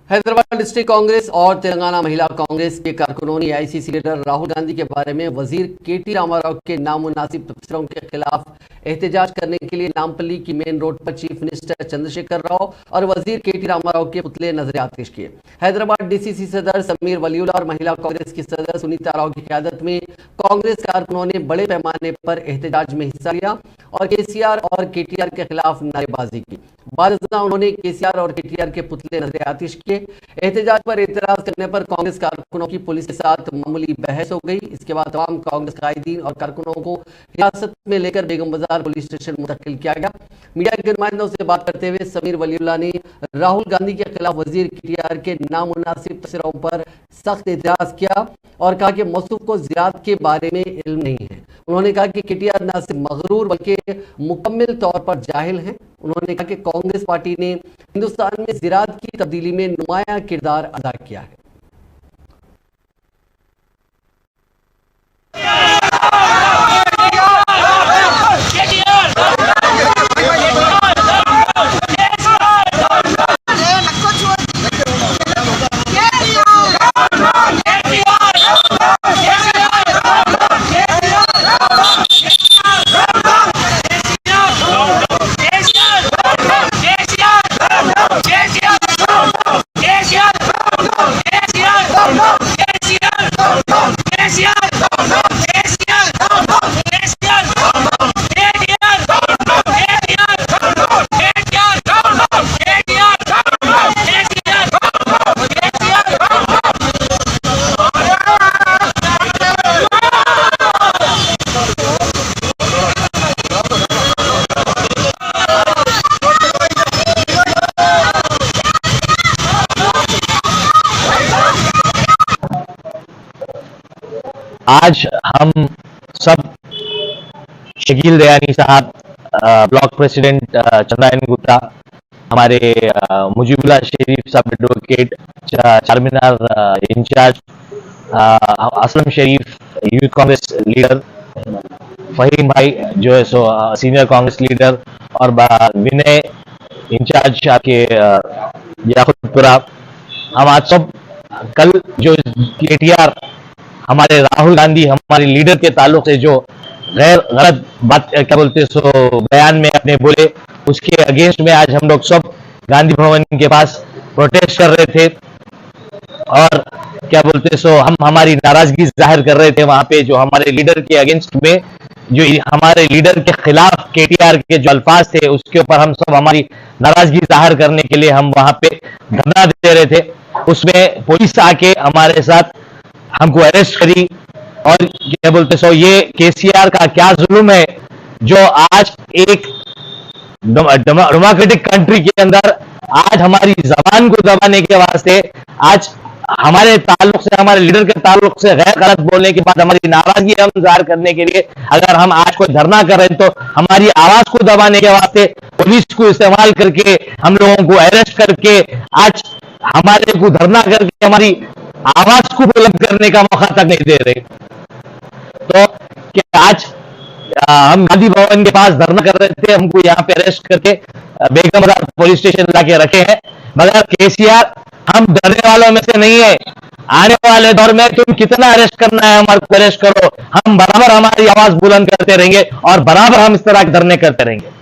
Hyderabad district Congress और तेलंगाना महिला कांग्रेस के कारकुनों ने आईसीसी लीडर राहुल गांधी के बारे में वजीर केटी रामाराव के नामुनासिब तबसरों के खिलाफ एहतजाज करने के लिए नामपल्ली की मेन रोड पर चीफ मिनिस्टर चंद्रशेखर राव और वजीर केटी रामाराव के पुतले नजर आतिश किए। हैदराबाद डीसीसी सदर समीर वलीउल्लाह और महिला कांग्रेस की सदर सुनीता राव की क़यादत में कांग्रेस कारकुनों ने बड़े पैमाने पर एहतजाज में हिस्सा लिया और केसीआर और केटीआर के खिलाफ नारेबाजी की। बाद उन्होंने केसीआर और केटीआर के पुतले नजर आतिश किए। एहतजाज पर एतराज करने पर कांग्रेस कारकुनों की पुलिस के साथ मामूली बहस हो गई। इसके बाद तमाम कांग्रेस कायदीन और कारकुनों को हिरासत में लेकर बेगम बाजार पुलिस स्टेशन मुंतकिल किया गया। मीडिया के नुमाइंदों से बात करते हुए समीर वलीउल्लाह ने राहुल गांधी के खिलाफ वजीर केटीआर के नामुनासिब तबसरों पर सख्त एतराज किया और कहा कि मौसूफ को ज़राअत के बारे में इल्म नहीं है। उन्होंने कहा कि केटीआर न सिर्फ मगरूर बल्कि मुकम्मल तौर पर जाहिल हैं। उन्होंने कहा कि कांग्रेस पार्टी ने हिंदुस्तान में ज़राअत की तब्दीली में नुमाया किरदार अदा किया है। आज हम सब शकील दयानी साहब, ब्लॉक प्रेसिडेंट चंद्रायन गुप्ता, हमारे मुजीबुल्लाह शरीफ साहब एडवोकेट, चारमीनार इंचार्ज, असलम शरीफ यूथ कांग्रेस लीडर, फहीम भाई जो है सो सीनियर कांग्रेस लीडर और विनय इंचार्ज आपके याकुतपुरा, हम आज सब कल जो केटीआर हमारे राहुल गांधी हमारे लीडर के ताल्लुक से जो गलत बात क्या बोलते सो बयान में अपने बोले, उसके अगेंस्ट में आज हम लोग सब गांधी भवन के पास प्रोटेस्ट कर रहे थे और क्या बोलते सो हम हमारी नाराजगी जाहिर कर रहे थे वहां पे जो हमारे लीडर के अगेंस्ट में जो हमारे लीडर के खिलाफ केटीआर के जो अल्फाज थे उसके ऊपर हम सब हमारी नाराजगी जाहिर करने के लिए हम वहां पे धरना दे रहे थे। उसमें पुलिस आके हमारे साथ हमको अरेस्ट करी और क्या बोलते सो ये केसीआर का क्या जुल्म है जो आज एक डेमोक्रेटिक कंट्री के अंदर आज हमारी जबान को दबाने के वास्ते, आज हमारे ताल्लुक से हमारे लीडर के ताल्लुक से गैर गलत बोलने के बाद हमारी नाराजगी हम जाहिर करने के लिए अगर हम आज कोई धरना कर रहे हैं तो हमारी आवाज को दबाने के वास्ते पुलिस को इस्तेमाल करके हम लोगों को अरेस्ट करके आज हमारे को धरना करके हमारी आवाज को बुलंद करने का मौका तक नहीं दे रहे। तो क्या आज हम गांधी भवन के पास धरना कर रहे थे, हमको यहाँ पे अरेस्ट करके बेगम बाजार पुलिस स्टेशन लाके रखे हैं, मगर केसीआर हम डरने वालों में से नहीं है। आने वाले दौर में तुम कितना अरेस्ट करना है हमारे को अरेस्ट करो, हम बराबर हमारी आवाज बुलंद करते रहेंगे और बराबर हम इस तरह के धरने करते रहेंगे।